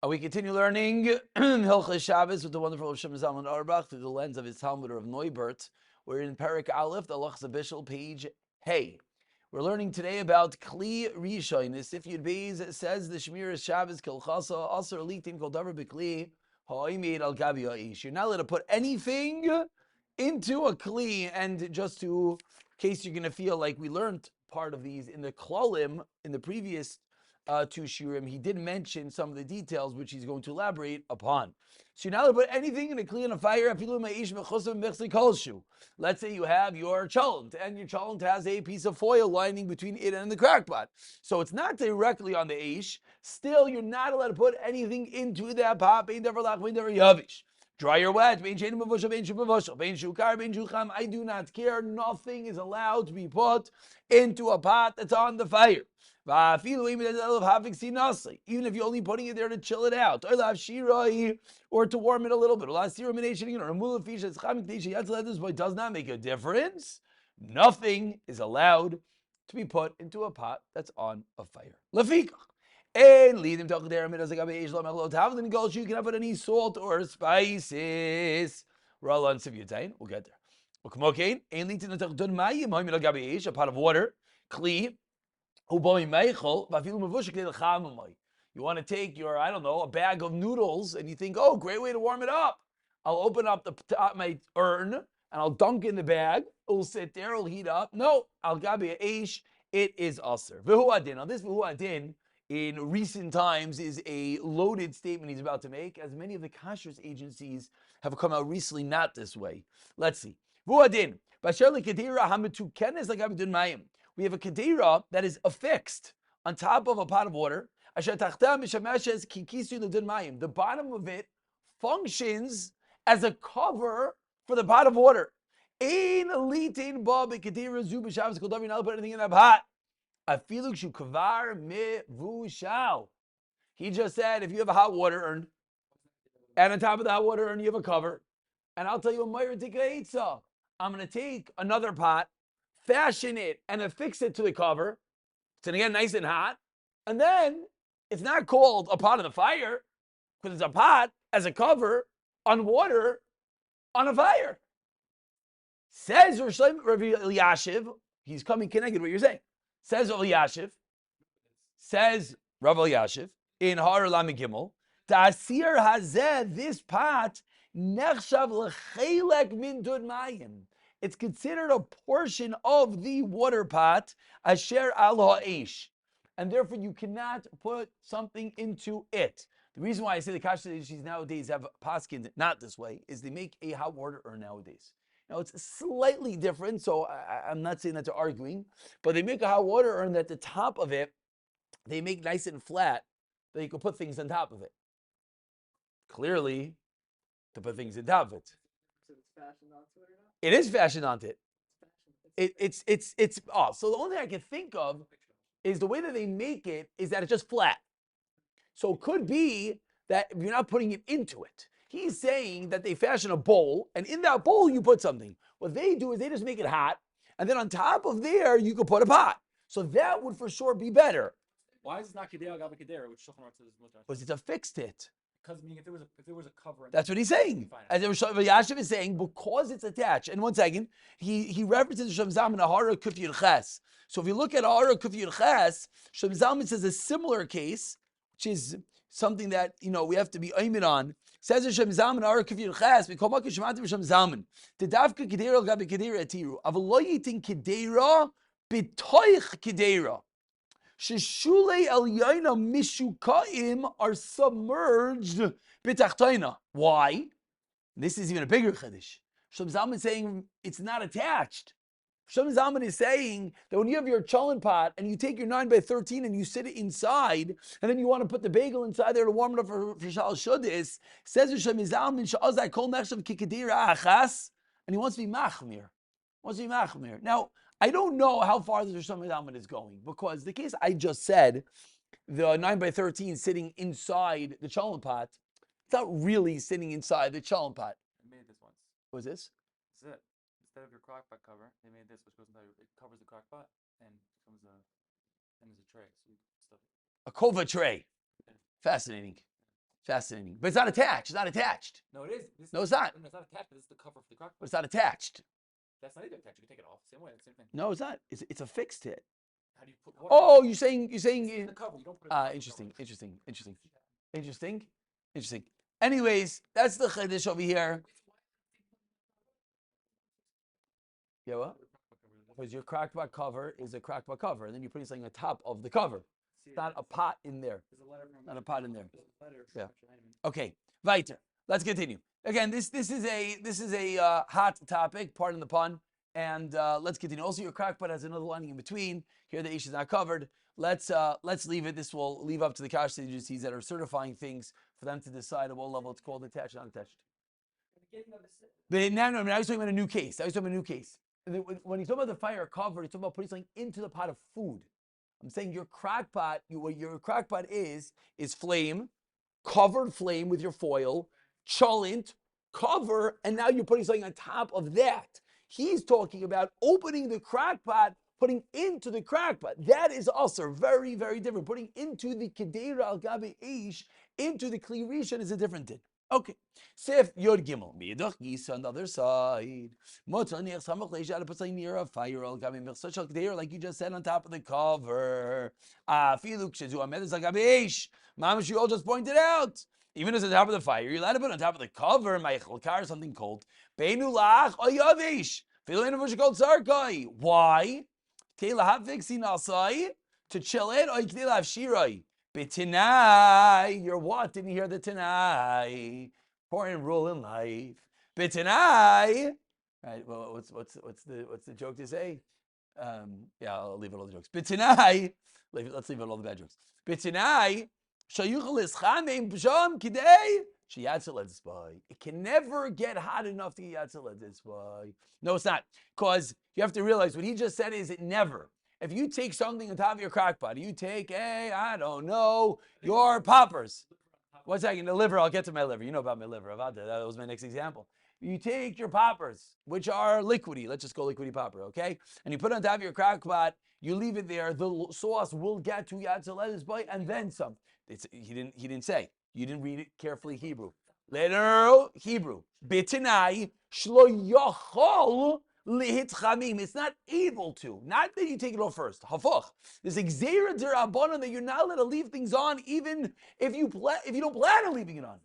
We continue learning Hilchaso Shabbos with the wonderful Shemiras Shabbos through the lens of his Talmud of Neubert. We're in Parak Aleph, the Hilchaso Bishul, page Hey. We're learning today about Kli Rishon. The Sifyud Beis says the Shemiras Shabbos Hilchaso Aser Litim Kol Davar B'Kli Ha'Omeid Al Gabi Ha'ish. You're not allowed to put anything into a Kli, and just to, in case you're going to feel like we learned part of these in the Klolim in the previous to Shirim, he did mention some of the details which he's going to elaborate upon. So you're not allowed to put anything in a kli on a fire. Let's say you have your cholent, and your cholent has a piece of foil lining between it and the crackpot. So it's not directly on the eish. Still, you're not allowed to put anything into that pot. Dry or wet. I do not care. Nothing is allowed to be put into a pot that's on the fire. Even if you're only putting it there to chill it out, or to warm it a little bit, it does not make a difference. Nothing is allowed to be put into a pot that's on a fire. And lead him to you cannot put any salt or spices. We'll get there. A pot of water, kli. You want to take your, I don't know, a bag of noodles, and you think, oh, great way to warm it up. I'll open up my urn, and I'll dunk in the bag. It'll sit there, it'll heat up. No, al gabi eish, it is aser. V'hu adin. Now this v'hu adin, in recent times, is a loaded statement he's about to make, as many of the kashrus agencies have come out recently not this way. Let's see. V'hu adin. We have a kedera that is affixed on top of a pot of water. The bottom of it functions as a cover for the pot of water. You're not put anything in that pot. He just said, if you have a hot water urn, and on top of the hot water urn you have a cover, and I'll tell you, I'm going to take another pot, fashion it, and affix it to the cover. It's going to get nice and hot. And then it's not called a pot on the fire, because it's a pot as a cover on water on a fire. Says Rav Elyashiv, he's coming connected what you're saying. Says Rav Elyashiv, in Har Lamed Gimel, Ta'asir hazeh, this pot, nechshav lechelek min dud mayim. It's considered a portion of the water pot, asher al ha'esh, and therefore you cannot put something into it. The reason why I say the kashrus agencies nowadays have paskin not this way is they make a hot water urn nowadays. Now it's slightly different, so I'm not saying that they're arguing, but they make a hot water urn that the top of it, they make nice and flat, that you can put things on top of it. Clearly, to put things on top of it. So it's fashioned onto it or not? It is fashioned onto it. So the only thing I can think of is the way that they make it is that it's just flat. So it could be that if you're not putting it into it. He's saying that they fashion a bowl, and in that bowl you put something. What they do is they just make it hot, and then on top of there you could put a pot. So that would for sure be better. Why is it not kedera gabi kedera, which Shulchan Aruch says is mutar? Because it's a fixed it. Because meaning if there was a cover. That's what he's saying. As Yashiv is saying, because it's attached. And one second, he references Shem Zalman Ahara Kuf Yud Ches. So if you look at Ahara Kuf Yud Ches, Shem Zalman says a similar case, which is something that we have to be aimed on. Says Shem Zalman Ahara Kuf Yud Ches, we call Makah Shemati Shem Zalman. The Davka Kedera Gabi Kedera Atiru. Avaloyitin Kedera B'toich Kedera. Sheshulei Elyaina Mishukaim are submerged b'tachtoina. Why? This is even a bigger chiddush. Shem Zalman is saying it's not attached. Shem Zalman is saying that when you have your cholent pot and you take your 9x13 and you sit it inside, and then you want to put the bagel inside there to warm it up for Shal Shudis, says Shem Zalman Sha'azai Kol Nechshav Kikadira Achas, and he wants to be machmir. Now, I don't know how far the Rosh Hashanah is going, because the case I just said, the 9x13 sitting inside the cholent pot, it's not really sitting inside the cholent pot. I made this once. What is this? This is it. Instead of your crock pot cover, they made this, which goes inside. It covers the crock pot and becomes a tray. So you stuff it. A kova tray. Yeah. Fascinating. Fascinating. But it's not attached. It's not attached. No, it is. No, it's not. No, it's not attached. This is the cover for the crock But pot. it's not attached. That's not either attached. You can take it off. Same way. Same thing. No, it's not. It's affixed to it. How do you put water? Oh, you're saying. It's in the cover. You don't put it. Interesting. Anyways, that's the chiddush over here. Yeah, what? Because your crockpot cover is a crockpot cover, and then you're putting something on top of the cover. It's not a pot in there. Not a pot in there. Yeah. Okay. Weiter. Let's continue. Again, this is a hot topic. Pardon the pun. And let's continue. Also, your crockpot has another lining in between. Here, the ish is not covered. Let's leave it. This will leave up to the cash agencies that are certifying things for them to decide at what level it's called attached, not attached. But now, I was talking about a new case. And when he's talking about the fire cover, he's talking about putting something into the pot of food. I'm saying your crock pot, what your crock pot is flame, covered flame with your foil, cholent, cover, and now you're putting something on top of that. He's talking about opening the crock pot, putting into the crock pot. That is also very, very different. Putting into the kedera al gabe ish, into the kli rishon is a different thing. Okay. Sif Yod Gimel. Mi'edach Gisa on the other side. Motzah niach samach leisha to put something near a fire al gabe michsach al kedera, like you just said, on top of the cover. Afilu kshezu amedes al gabe ish. Mamash, you all just pointed out. Even as on top of the fire, you're allowed to put on top of the cover, ma'ichlkar, kar, something cold. Beinu lach o yavish. Filu enu vush called sarkai. Why? Teila havixin alsai to chill it, or teila havshiroi. B'tinai, you're what? Didn't hear the Tanai? Important rule in life. B'tinai. Right. Well, what's the joke to say? Yeah, I'll leave it all the jokes. B'tinai. Let's leave it all the bad jokes. B'tinai. It can never get hot enough to yatzel. No, it's not. Because you have to realize what he just said is it never. If you take something on top of your crock pot, you take I don't know, your poppers. 1 second, the liver, I'll get to my liver. You know about my liver. That was my next example. You take your poppers, which are liquidy. Let's just go liquidy popper, okay? And you put it on top of your crock pot, you leave it there. The sauce will get to yatzel boy, and then some. He didn't say. You didn't read it carefully Hebrew. Later, Hebrew. B'tinai shlo yochol lihitchamim. It's not able to. Not that you take it off first. Hafuch. There's a gzeira d'rabbanan that you're not allowed to leave things on, even if you don't plan on leaving it on.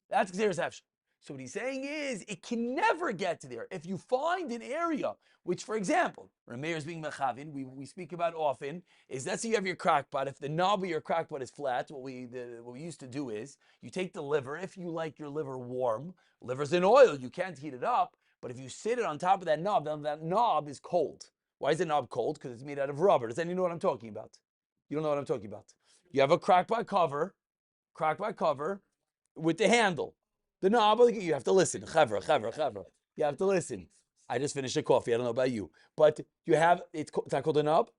That's gzeira's hefshin. So what he's saying is, it can never get to there. If you find an area, which, for example, Rameir is being mechavin, we speak about often, is let's say you have your crock pot. If the knob of your crock pot is flat, what we used to do is, you take the liver, if you like your liver warm, liver's in oil, you can't heat it up, but if you sit it on top of that knob, then that knob is cold. Why is the knob cold? Because it's made out of rubber. Does anyone know what I'm talking about? You don't know what I'm talking about. You have a crock pot cover with the handle. The knob, you have to listen. Chavra. You have to listen. I just finished a coffee. I don't know about you. But you have, it's not called a knob?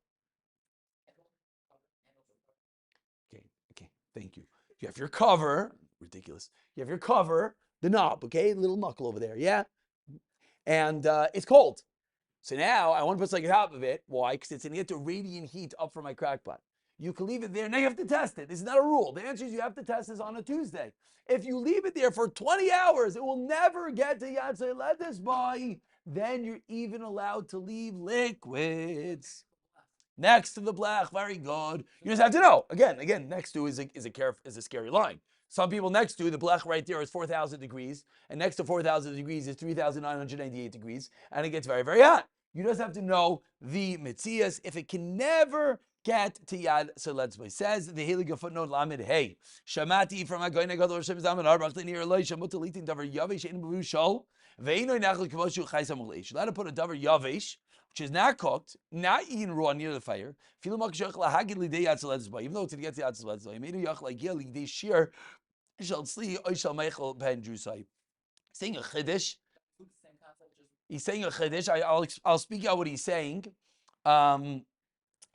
Okay. Thank you. You have your cover. Ridiculous. You have your cover, the knob, okay? Little knuckle over there, yeah? And it's cold. So now I want to put something on top of it. Why? Because it's going to get the radiant heat up from my crock pot. You can leave it there. Now you have to test it. This is not a rule. The answer is you have to test this on a Tuesday. If you leave it there for 20 hours, it will never get to Yatzei Lettuce Boy. Then you're even allowed to leave liquids next to the blech. Very good. You just have to know. Again, next to is a scary line. Some people next to the blech right there is 4,000 degrees, and next to 4,000 degrees is 3,998 degrees, and it gets very, very hot. You just have to know the mitzias. If it can never get to Yad, so let's say. Says the Hiliga footnote Lamed Hey. Shamati from Agoyna Gadol Shem Zaman Arbach near Elisha Mutalitin Davar Yavish in Bishul. Veino Nachal Kavoshu Chaisam Uleish. Let her put a Davar Yavish, which is not cooked, not eaten raw near the fire. Even though it's to get to Yad Seledzbai, made a Yach like Yel Lidei Shir. Shall Sli Oishal Meichel Ben Drusai. Saying a Chiddush. He's saying a Chiddush. I'll speak out what he's saying.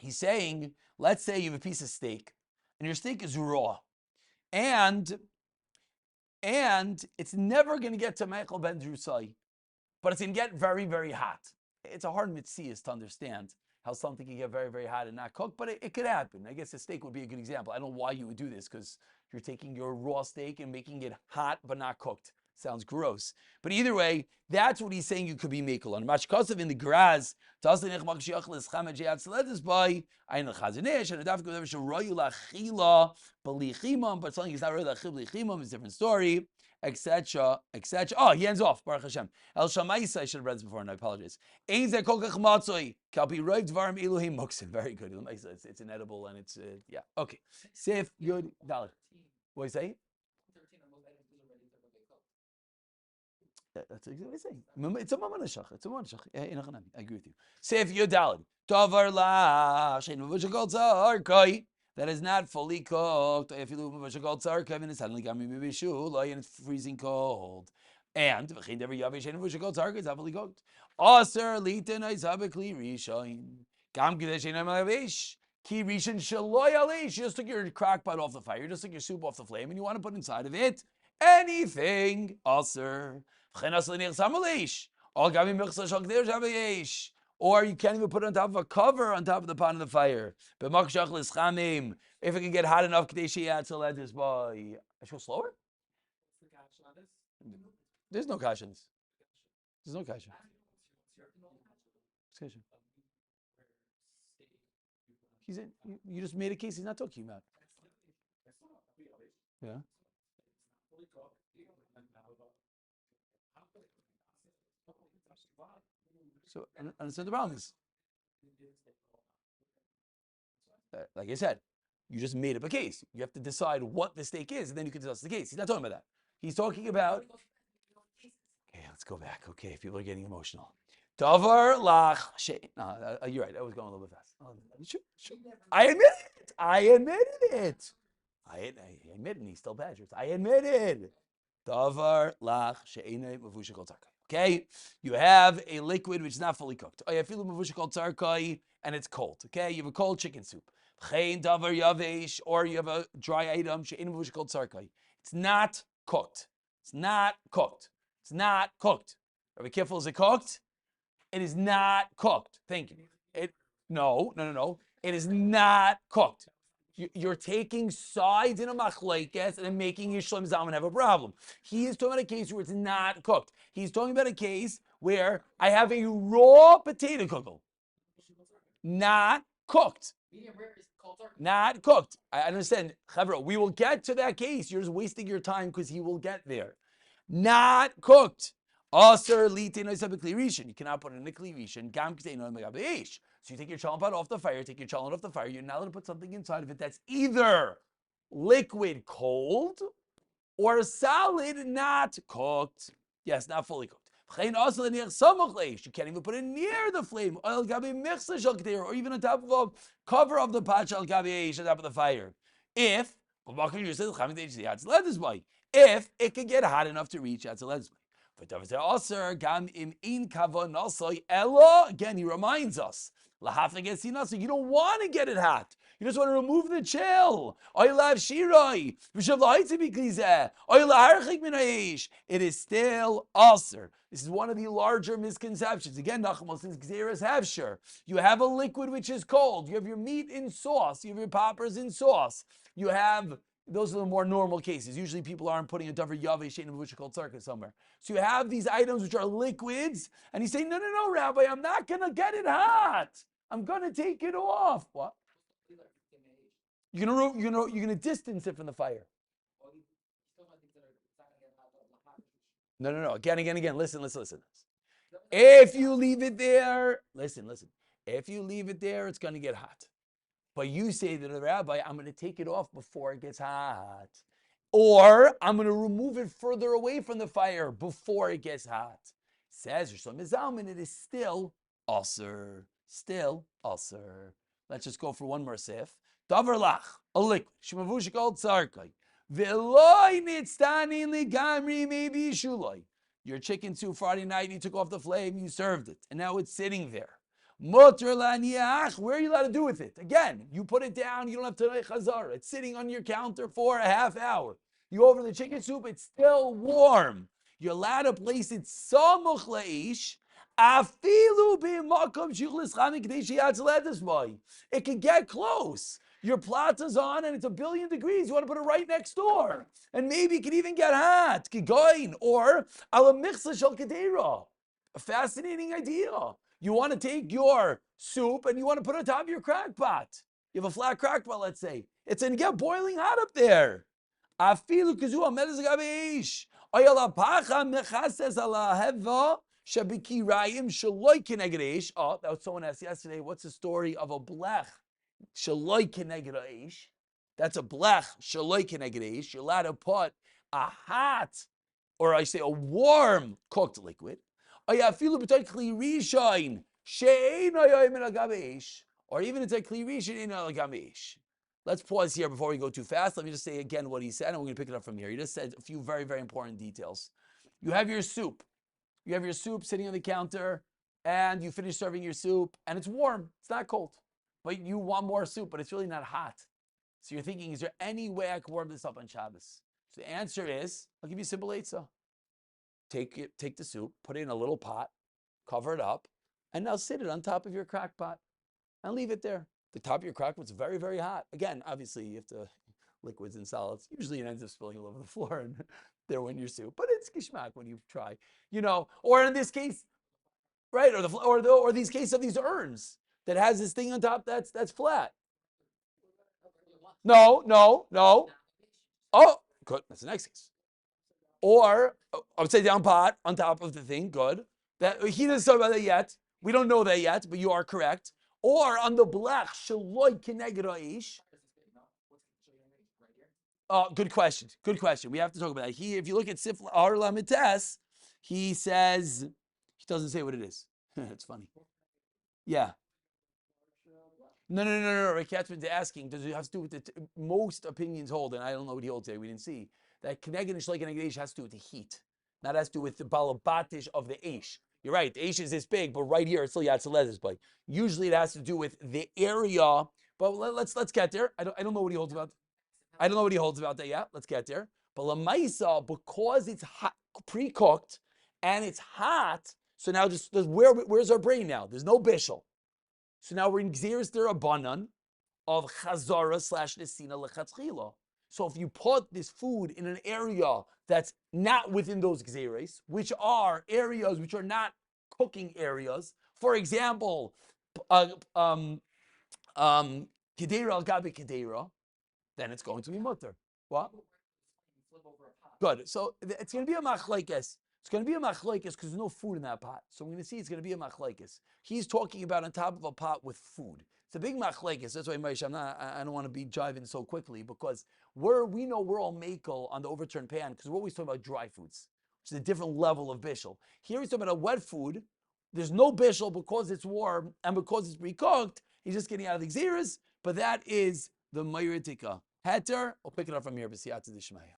He's saying, let's say you have a piece of steak, and your steak is raw, and it's never going to get to Meichel Ben Drusai, but it's going to get very, very hot. It's a hard mitzias to understand how something can get very, very hot and not cooked, but it could happen. I guess the steak would be a good example. I don't know why you would do this, because You're taking your raw steak and making it hot but not cooked. Sounds gross. But either way, that's what he's saying you could be makel on. Mashkosov in the graz, by ein chazanish, and a dafka whatever shall royu lachila belichimam, but something is not really lachil belichimam, is a different story, etc., etc. Oh, he ends off. Baruch Hashem. El Shamaisa, I should have read this before, and I apologize. Ein zeh kol kach matzoi, kalpi roiv dvarim eluhim muksim. Very good. It's inedible, and it's, yeah. Okay. Sif, Yud, Dalet. What do you say? That's exactly what I say. It's a mamanashach. It's a mamanashach. I agree with you. Sif Yudalid. Tovar la shein mavusha gold zarkai. That is not fully cooked. If you do mavusha gold zarkai, and it's suddenly coming bishul, and it's freezing cold. And v'chein dever yavish shein mavusha gold zarkai is not fully cooked. Aser liten aizabekli rishain. Gam gidei shein amavish. Ki rishain shaloy alish. You just took your crock pot off the fire. You just took your soup off the flame, and you want to put inside of it anything. Aser. Or you can't even put it on top of a cover on top of the pot of the fire. If it can get hot enough, I should go slower? There's no kash in this. There's no kash. You just made a case he's not talking about. Yeah. So, understand the problem is, like I said, you just made up a case. You have to decide what the steak is, and then you can discuss the case. He's not talking about that. He's talking about. Okay, let's go back. Okay, people are getting emotional. Davar lach shein. No, you're right. I was going a little bit fast. Sure. I admit it. I admitted it. I admit it. And he still badgers. I admitted. Davar lach she'enei mavusha kol tzarkai. Okay, you have a liquid which is not fully cooked. Oh, you feel mavusha kol tzarkai and it's cold. Okay, you have a cold chicken soup. Chein davar yavesh, or you have a dry item she'enei mavusha kol tzarkai. It's not cooked. It's not cooked. It's not cooked. Are we careful? Is it cooked? It is not cooked. Thank you. No. It is not cooked. You're taking sides in a machlekes and then making your shlem zalman have a problem. He is talking about a case where it's not cooked. He's talking about a case where I have a raw potato kugel, not cooked. Not cooked. I understand. Chavra, we will get to that case. You're just wasting your time because he will get there. Not cooked. Aser litin oisabekli rishon. You cannot put it in a kli rishon. Gam k'teino megabesh. So you take your challah pot off the fire, take your challah off the fire, you're not allowed to put something inside of it that's either liquid cold or solid not cooked. Yes, not fully cooked. You can't even put it near the flame, or even on top of a cover of the pot on top of the fire. If it can get hot enough to reach again, he reminds us. You don't want to get it hot. You just want to remove the chill. It is still aser. This is one of the larger misconceptions. Again, Nachmal says Xeris Havshir. You have a liquid which is cold. You have your meat in sauce. You have your poppers in sauce. You have, those are the more normal cases. Usually people aren't putting a davar yaveh shein which is called tzarka somewhere. So you have these items which are liquids, and he's saying, no, Rabbi, I'm not going to get it hot. I'm going to take it off. What? You're going to distance it from the fire. No. Again. Listen. If you leave it there, listen. If you leave it there, it's going to get hot. But you say to the rabbi, I'm going to take it off before it gets hot. Or I'm going to remove it further away from the fire before it gets hot. Says Shlomo Zalman, it is still aser. Still aser. Let's just go for one more sif. Davar lach, a liquid. Shemavush called tzarkai. Veloy nitztani ligamri maybe shuloi. Your chicken soup Friday night, you took off the flame, you served it, and now it's sitting there. Motor laniach, where are you allowed to do with it? Again, you put it down, you don't have to chazara. It's sitting on your counter for a half hour. You go over the chicken soup, it's still warm. You're allowed to place it samuch la'ish. It can get close. Your plata's on and it's 1,000,000,000 degrees. You want to put it right next door. And maybe it can even get hot. Kigoin. Or ala michsa shel kedera. A fascinating idea. You want to take your soup and you want to put it on top of your crack pot. You have a flat crack pot, let's say. It's going to get boiling hot up there. Afilu kizu amedez gabish. Oyala pacha mechases ala heva shabikirayim shaloi keneged. Oh, that was someone asked yesterday. What's the story of a blech shaloi keneged aish? That's a blech shaloi keneged aish. You're allowed to put a hot, or I say a warm cooked liquid. Oyafilu b'toy kli rishain she'ein oyoyim el gabish. Or even it's a kli rishain in el gabish. Let's pause here before we go too fast. Let me just say again what he said, and we're going to pick it up from here. He just said a few very, very important details. You have your soup. You have your soup sitting on the counter, and you finish serving your soup, and it's warm. It's not cold. But you want more soup, but it's really not hot. So you're thinking, is there any way I can warm this up on Shabbos? So the answer is, I'll give you a simple eitzah. Take the soup, put it in a little pot, cover it up, and now sit it on top of your crock pot, and leave it there. The top of your crock pot's very, very hot. Again, obviously, you have to liquids and solids. Usually, it ends up spilling all over the floor and there when your soup. But it's kishmak when you try, Or in this case, right? Or these case of these urns that has this thing on top that's flat. No. Oh, good. That's the next case. Or upside down pot on top of the thing. Good. That he doesn't talk about that yet. We don't know that yet, but you are correct. Or on the blech shaloi keneged aish. Good question. Good question. We have to talk about that. If you look at Sif Ar Lamites, he says he doesn't say what it is. It's funny. Yeah. No. Rick Katzman's asking, does it have to do with most opinions hold, and I don't know what he holds today. We didn't see that keneged and shaloi keneged aish has to do with the heat, not has to do with the balabatish of the aish. You're right. The aish is this big, but right here it's still yatzalezes play. Usually it has to do with the area. But let's get there. I don't know what he holds about. I don't know what he holds about that yet. Let's get there. But lamaisa, because it's hot, pre-cooked and it's hot. So now where's our brain now? There's no bishul. So now we're in gzeres derabanan of chazara / nesina lechatchila. So if you put this food in an area that's not within those gzeres, which are areas which are not cooking areas, for example, kedera al gabi kedera, then it's going to be mutter. What? Good. So it's going to be a machlekes. It's going to be a machlekes because there's no food in that pot. So we're going to see it's going to be a machlekes. He's talking about on top of a pot with food. It's a big machlekes. That's why, Moshe, I don't want to be jiving so quickly because we know we're all makel on the overturned pan because we're always talking about dry foods, which is a different level of bishul. Here he's talking about a wet food. There's no bishul because it's warm and because it's pre-cooked. He's just getting out of the gzeres, but that is the mayritika. Heter, I'll pick it up from here, B'siyata D'Shmaya.